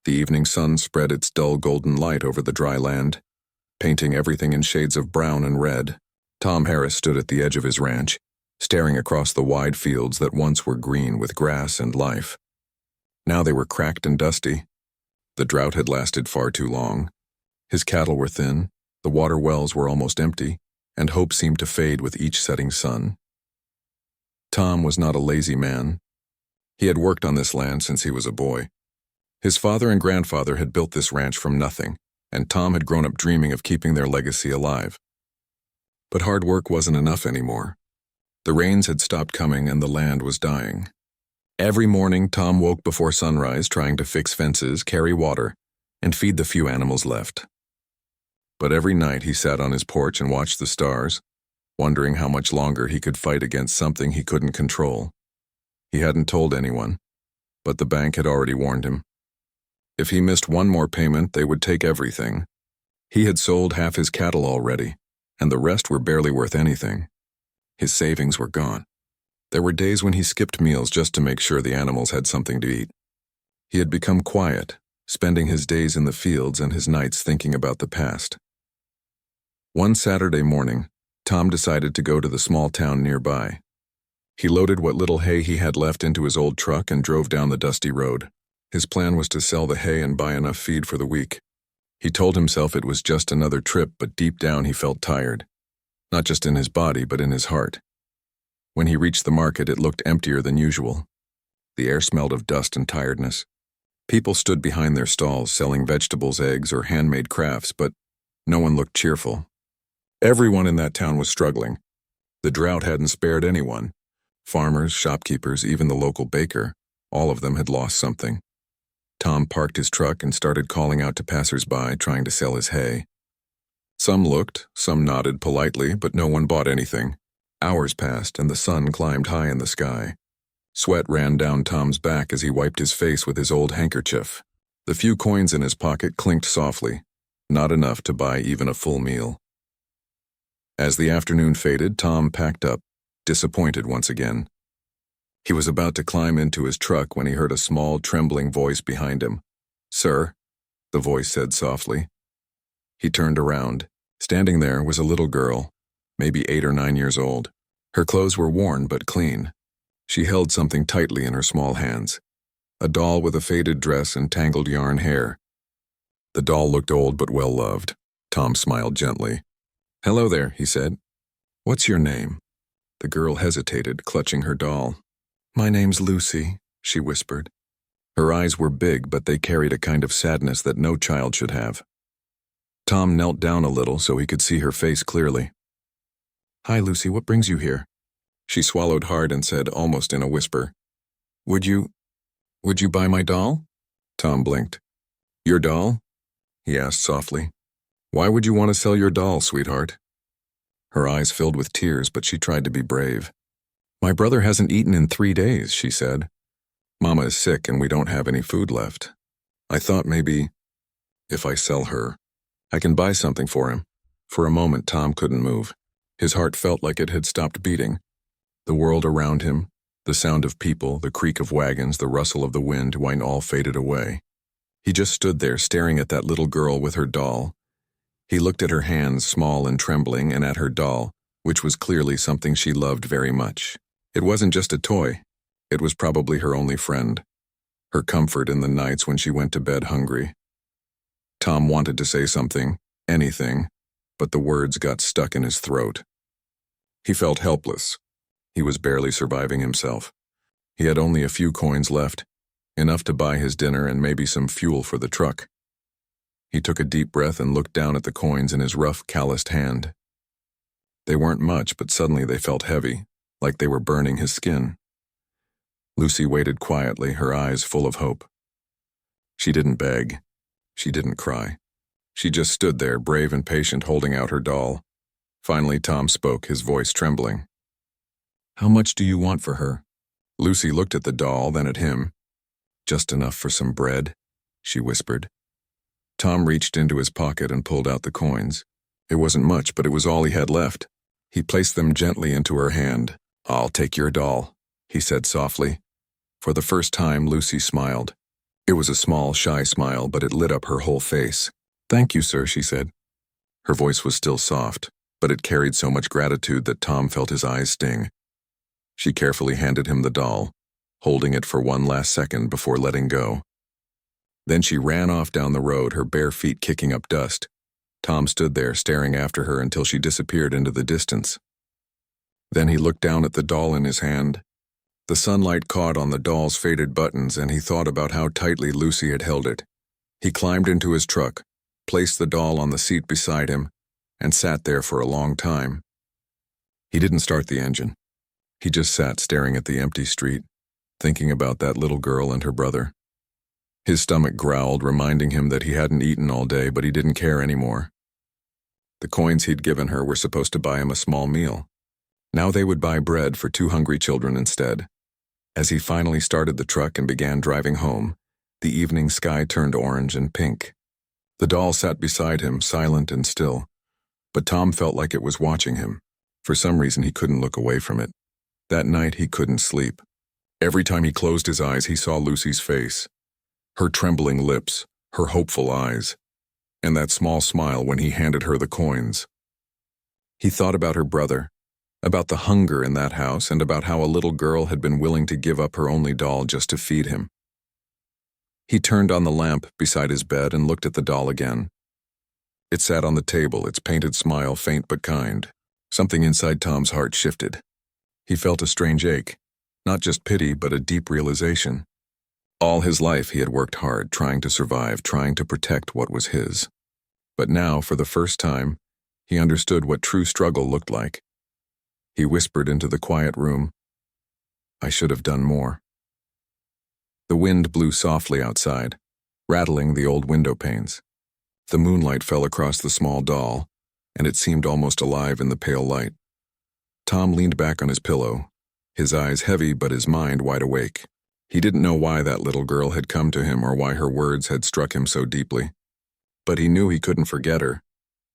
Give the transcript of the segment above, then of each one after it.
The evening sun spread its dull golden light over the dry land, painting everything in shades of brown and red. Tom Harris stood at the edge of his ranch, staring across the wide fields that once were green with grass and life. Now they were cracked and dusty. The drought had lasted far too long. His cattle were thin, the water wells were almost empty, and hope seemed to fade with each setting sun. Tom was not a lazy man. He had worked on this land since he was a boy. His father and grandfather had built this ranch from nothing, and Tom had grown up dreaming of keeping their legacy alive. But hard work wasn't enough anymore. The rains had stopped coming and the land was dying. Every morning, Tom woke before sunrise trying to fix fences, carry water, and feed the few animals left. But every night he sat on his porch and watched the stars, wondering how much longer he could fight against something he couldn't control. He hadn't told anyone, but the bank had already warned him. If he missed one more payment, they would take everything. He had sold half his cattle already, and the rest were barely worth anything. His savings were gone. There were days when he skipped meals just to make sure the animals had something to eat. He had become quiet, spending his days in the fields and his nights thinking about the past. One Saturday morning, Tom decided to go to the small town nearby. He loaded what little hay he had left into his old truck and drove down the dusty road. His plan was to sell the hay and buy enough feed for the week. He told himself it was just another trip, but deep down he felt tired. Not just in his body, but in his heart. When he reached the market, it looked emptier than usual. The air smelled of dust and tiredness. People stood behind their stalls selling vegetables, eggs, or handmade crafts, but no one looked cheerful. Everyone in that town was struggling. The drought hadn't spared anyone. Farmers, shopkeepers, even the local baker, all of them had lost something. Tom parked his truck and started calling out to passers-by, trying to sell his hay. Some looked, some nodded politely, but no one bought anything. Hours passed and the sun climbed high in the sky. Sweat ran down Tom's back as he wiped his face with his old handkerchief. The few coins in his pocket clinked softly, not enough to buy even a full meal. As the afternoon faded, Tom packed up, disappointed once again. He was about to climb into his truck when he heard a small, trembling voice behind him. "Sir," the voice said softly. He turned around. Standing there was a little girl, maybe 8 or 9 years old. Her clothes were worn but clean. She held something tightly in her small hands, a doll with a faded dress and tangled yarn hair. The doll looked old but well-loved. Tom smiled gently. "Hello there," he said. "What's your name?" The girl hesitated, clutching her doll. "My name's Lucy," she whispered. Her eyes were big, but they carried a kind of sadness that no child should have. Tom knelt down a little so he could see her face clearly. "Hi, Lucy, what brings you here?" She swallowed hard and said, almost in a whisper, Would you buy my doll?" Tom blinked. "Your doll?" he asked softly. "Why would you want to sell your doll, sweetheart?" Her eyes filled with tears, but she tried to be brave. "My brother hasn't eaten in 3 days," she said. "Mama is sick and we don't have any food left. I thought maybe, if I sell her, I can buy something for him." For a moment, Tom couldn't move. His heart felt like it had stopped beating. The world around him, the sound of people, the creak of wagons, the rustle of the wind, all faded away. He just stood there staring at that little girl with her doll. He looked at her hands, small and trembling, and at her doll, which was clearly something she loved very much. It wasn't just a toy. It was probably her only friend, her comfort in the nights when she went to bed hungry. Tom wanted to say something, anything, but the words got stuck in his throat. He felt helpless. He was barely surviving himself. He had only a few coins left, enough to buy his dinner and maybe some fuel for the truck. He took a deep breath and looked down at the coins in his rough, calloused hand. They weren't much, but suddenly they felt heavy, like they were burning his skin. Lucy waited quietly, her eyes full of hope. She didn't beg. She didn't cry. She just stood there, brave and patient, holding out her doll. Finally, Tom spoke, his voice trembling. "How much do you want for her?" Lucy looked at the doll, then at him. "Just enough for some bread," she whispered. Tom reached into his pocket and pulled out the coins. It wasn't much, but it was all he had left. He placed them gently into her hand. "I'll take your doll," he said softly. For the first time, Lucy smiled. It was a small, shy smile, but it lit up her whole face. "Thank you, sir," she said. Her voice was still soft, but it carried so much gratitude that Tom felt his eyes sting. She carefully handed him the doll, holding it for one last second before letting go. Then she ran off down the road, her bare feet kicking up dust. Tom stood there staring after her until she disappeared into the distance. Then he looked down at the doll in his hand. The sunlight caught on the doll's faded buttons, and he thought about how tightly Lucy had held it. He climbed into his truck, placed the doll on the seat beside him, and sat there for a long time. He didn't start the engine. He just sat staring at the empty street, thinking about that little girl and her brother. His stomach growled, reminding him that he hadn't eaten all day, but he didn't care anymore. The coins he'd given her were supposed to buy him a small meal. Now they would buy bread for 2 hungry children instead. As he finally started the truck and began driving home, the evening sky turned orange and pink. The doll sat beside him, silent and still, but Tom felt like it was watching him. For some reason, he couldn't look away from it. That night, he couldn't sleep. Every time he closed his eyes, he saw Lucy's face, her trembling lips, her hopeful eyes, and that small smile when he handed her the coins. He thought about her brother, about the hunger in that house, and about how a little girl had been willing to give up her only doll just to feed him. He turned on the lamp beside his bed and looked at the doll again. It sat on the table, its painted smile faint but kind. Something inside Tom's heart shifted. He felt a strange ache, not just pity, but a deep realization. All his life he had worked hard, trying to survive, trying to protect what was his. But now, for the first time, he understood what true struggle looked like. He whispered into the quiet room, "I should have done more." The wind blew softly outside, rattling the old window panes. The moonlight fell across the small doll, and it seemed almost alive in the pale light. Tom leaned back on his pillow, his eyes heavy but his mind wide awake. He didn't know why that little girl had come to him or why her words had struck him so deeply. But he knew he couldn't forget her.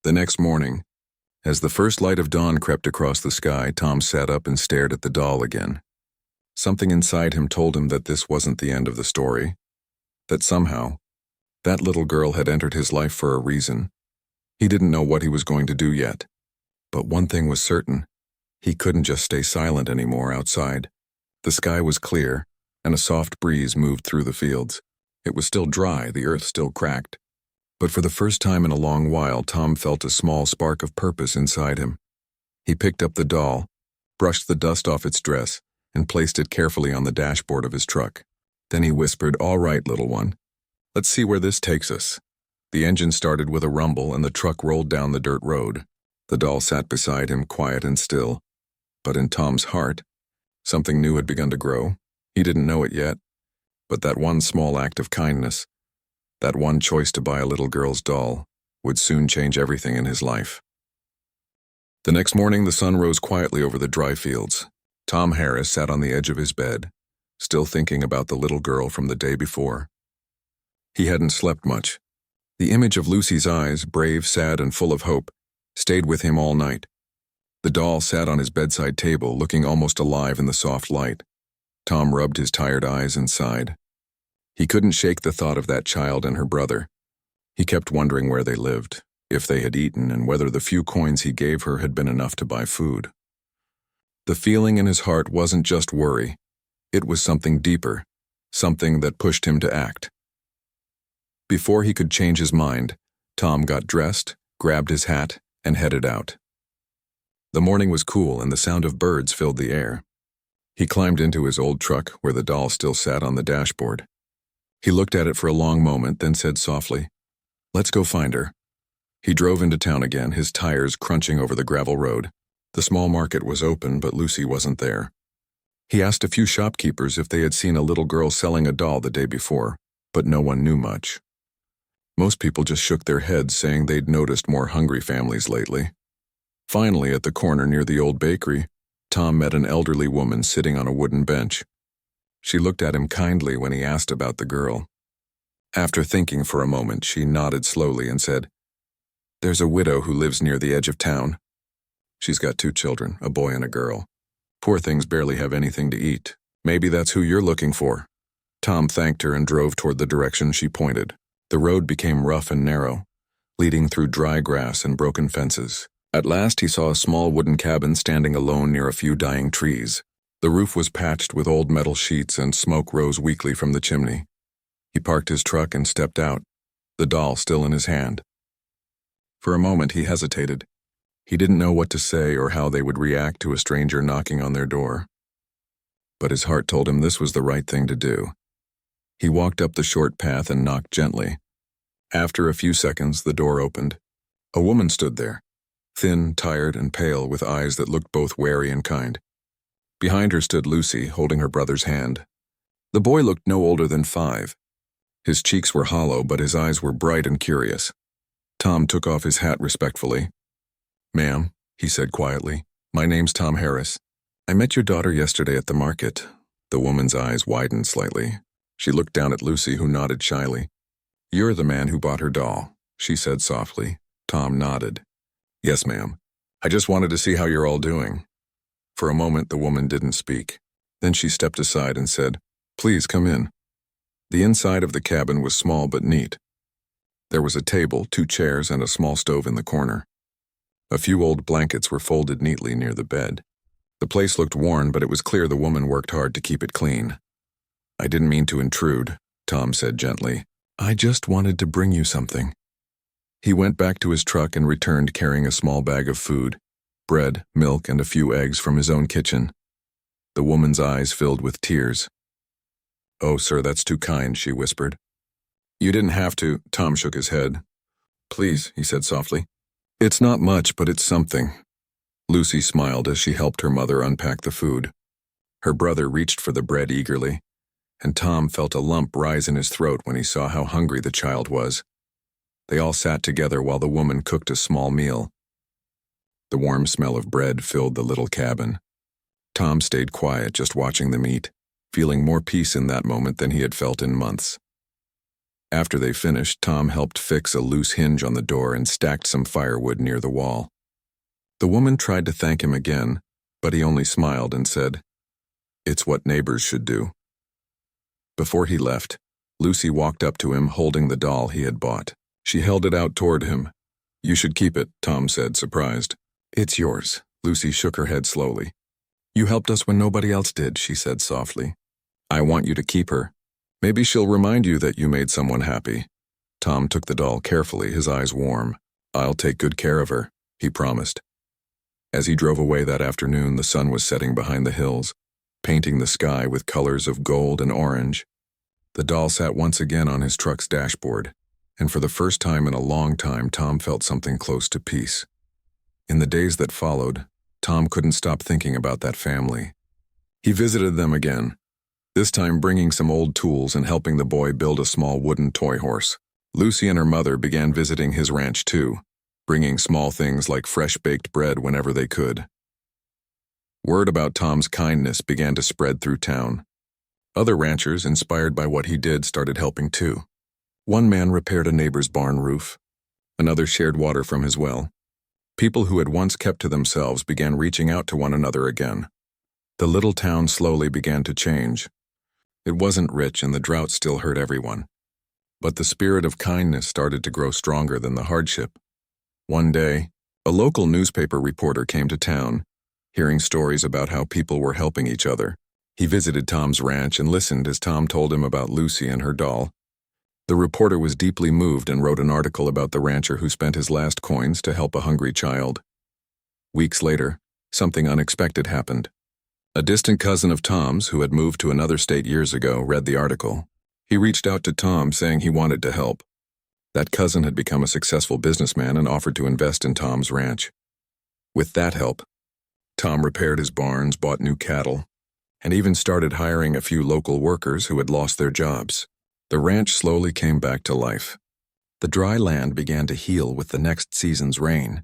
The next morning, as the first light of dawn crept across the sky, Tom sat up and stared at the doll again. Something inside him told him that this wasn't the end of the story, that somehow, that little girl had entered his life for a reason. He didn't know what he was going to do yet, but one thing was certain. He couldn't just stay silent anymore outside. The sky was clear, and a soft breeze moved through the fields. It was still dry, the earth still cracked. But for the first time in a long while, Tom felt a small spark of purpose inside him. He picked up the doll, brushed the dust off its dress, and placed it carefully on the dashboard of his truck. Then he whispered, "All right, little one. Let's see where this takes us." The engine started with a rumble, and the truck rolled down the dirt road. The doll sat beside him, quiet and still. But in Tom's heart, something new had begun to grow. He didn't know it yet, but that one small act of kindness, that one choice to buy a little girl's doll, would soon change everything in his life. The next morning, the sun rose quietly over the dry fields. Tom Harris sat on the edge of his bed, still thinking about the little girl from the day before. He hadn't slept much. The image of Lucy's eyes, brave, sad, and full of hope, stayed with him all night. The doll sat on his bedside table, looking almost alive in the soft light. Tom rubbed his tired eyes and sighed. He couldn't shake the thought of that child and her brother. He kept wondering where they lived, if they had eaten, and whether the few coins he gave her had been enough to buy food. The feeling in his heart wasn't just worry. It was something deeper, something that pushed him to act. Before he could change his mind, Tom got dressed, grabbed his hat, and headed out. The morning was cool and the sound of birds filled the air. He climbed into his old truck where the doll still sat on the dashboard. He looked at it for a long moment, then said softly, "Let's go find her." He drove into town again, his tires crunching over the gravel road. The small market was open, but Lucy wasn't there. He asked a few shopkeepers if they had seen a little girl selling a doll the day before, but no one knew much. Most people just shook their heads, saying they'd noticed more hungry families lately. Finally, at the corner near the old bakery, Tom met an elderly woman sitting on a wooden bench. She looked at him kindly when he asked about the girl. After thinking for a moment, she nodded slowly and said, "There's a widow who lives near the edge of town. She's got 2 children, a boy and a girl. Poor things barely have anything to eat. Maybe that's who you're looking for." Tom thanked her and drove toward the direction she pointed. The road became rough and narrow, leading through dry grass and broken fences. At last he saw a small wooden cabin standing alone near a few dying trees. The roof was patched with old metal sheets and smoke rose weakly from the chimney. He parked his truck and stepped out, the doll still in his hand. For a moment he hesitated. He didn't know what to say or how they would react to a stranger knocking on their door. But his heart told him this was the right thing to do. He walked up the short path and knocked gently. After a few seconds, the door opened. A woman stood there, thin, tired, and pale, with eyes that looked both wary and kind. Behind her stood Lucy, holding her brother's hand. The boy looked no older than 5. His cheeks were hollow, but his eyes were bright and curious. Tom took off his hat respectfully. "Ma'am," he said quietly, "my name's Tom Harris. I met your daughter yesterday at the market." The woman's eyes widened slightly. She looked down at Lucy, who nodded shyly. "You're the man who bought her doll," she said softly. Tom nodded. "Yes, ma'am. I just wanted to see how you're all doing." For a moment, the woman didn't speak. Then she stepped aside and said, "Please come in." The inside of the cabin was small but neat. There was a table, 2 chairs, and a small stove in the corner. A few old blankets were folded neatly near the bed. The place looked worn, but it was clear the woman worked hard to keep it clean. "I didn't mean to intrude," Tom said gently. "I just wanted to bring you something." He went back to his truck and returned carrying a small bag of food, bread, milk, and a few eggs from his own kitchen. The woman's eyes filled with tears. "Oh, sir, that's too kind," she whispered. "You didn't have to." Tom shook his head. "Please," he said softly. "It's not much, but it's something." Lucy smiled as she helped her mother unpack the food. Her brother reached for the bread eagerly, and Tom felt a lump rise in his throat when he saw how hungry the child was. They all sat together while the woman cooked a small meal. The warm smell of bread filled the little cabin. Tom stayed quiet, just watching them eat, feeling more peace in that moment than he had felt in months. After they finished, Tom helped fix a loose hinge on the door and stacked some firewood near the wall. The woman tried to thank him again, but he only smiled and said, "It's what neighbors should do." Before he left, Lucy walked up to him holding the doll he had bought. She held it out toward him. "You should keep it," Tom said, surprised. "It's yours." Lucy shook her head slowly. "You helped us when nobody else did," she said softly. "I want you to keep her. Maybe she'll remind you that you made someone happy." Tom took the doll carefully, his eyes warm. "I'll take good care of her," he promised. As he drove away that afternoon, the sun was setting behind the hills, painting the sky with colors of gold and orange. The doll sat once again on his truck's dashboard, and for the first time in a long time, Tom felt something close to peace. In the days that followed, Tom couldn't stop thinking about that family. He visited them again, this time bringing some old tools and helping the boy build a small wooden toy horse. Lucy and her mother began visiting his ranch too, bringing small things like fresh-baked bread whenever they could. Word about Tom's kindness began to spread through town. Other ranchers, inspired by what he did, started helping too. One man repaired a neighbor's barn roof. Another shared water from his well. People who had once kept to themselves began reaching out to one another again. The little town slowly began to change. It wasn't rich and the drought still hurt everyone. But the spirit of kindness started to grow stronger than the hardship. One day, a local newspaper reporter came to town, hearing stories about how people were helping each other. He visited Tom's ranch and listened as Tom told him about Lucy and her doll. The reporter was deeply moved and wrote an article about the rancher who spent his last coins to help a hungry child. Weeks later, something unexpected happened. A distant cousin of Tom's, who had moved to another state years ago, read the article. He reached out to Tom saying he wanted to help. That cousin had become a successful businessman and offered to invest in Tom's ranch. With that help, Tom repaired his barns, bought new cattle, and even started hiring a few local workers who had lost their jobs. The ranch slowly came back to life. The dry land began to heal with the next season's rain,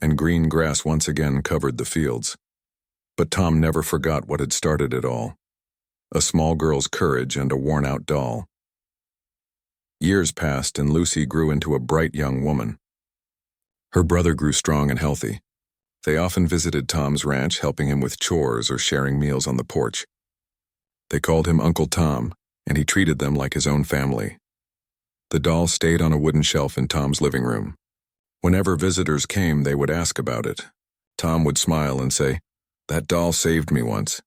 and green grass once again covered the fields. But Tom never forgot what had started it all: a small girl's courage and a worn-out doll. Years passed and Lucy grew into a bright young woman. Her brother grew strong and healthy. They often visited Tom's ranch, helping him with chores or sharing meals on the porch. They called him Uncle Tom, and he treated them like his own family. The doll stayed on a wooden shelf in Tom's living room. Whenever visitors came, they would ask about it. Tom would smile and say, "That doll saved me once."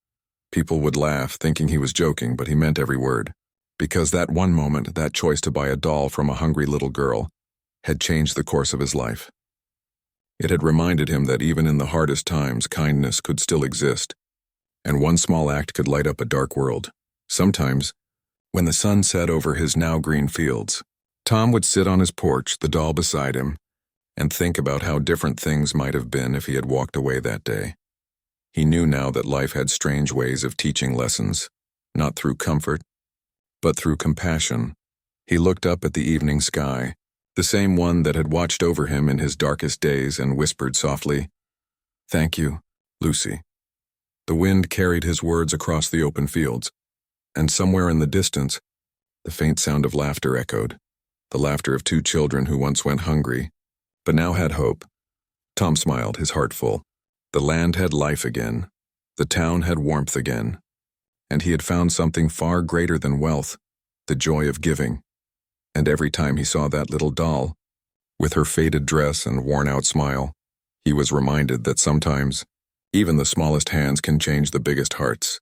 People would laugh, thinking he was joking, but he meant every word. Because that one moment, that choice to buy a doll from a hungry little girl, had changed the course of his life. It had reminded him that even in the hardest times, kindness could still exist, and one small act could light up a dark world. Sometimes, when the sun set over his now green fields, Tom would sit on his porch, the doll beside him, and think about how different things might have been if he had walked away that day. He knew now that life had strange ways of teaching lessons, not through comfort, but through compassion. He looked up at the evening sky, the same one that had watched over him in his darkest days, and whispered softly, "Thank you, Lucy." The wind carried his words across the open fields, and somewhere in the distance, the faint sound of laughter echoed, the laughter of two children who once went hungry, but now had hope. Tom smiled, his heart full. The land had life again. The town had warmth again. And he had found something far greater than wealth, the joy of giving. And every time he saw that little doll, with her faded dress and worn-out smile, he was reminded that sometimes even the smallest hands can change the biggest hearts.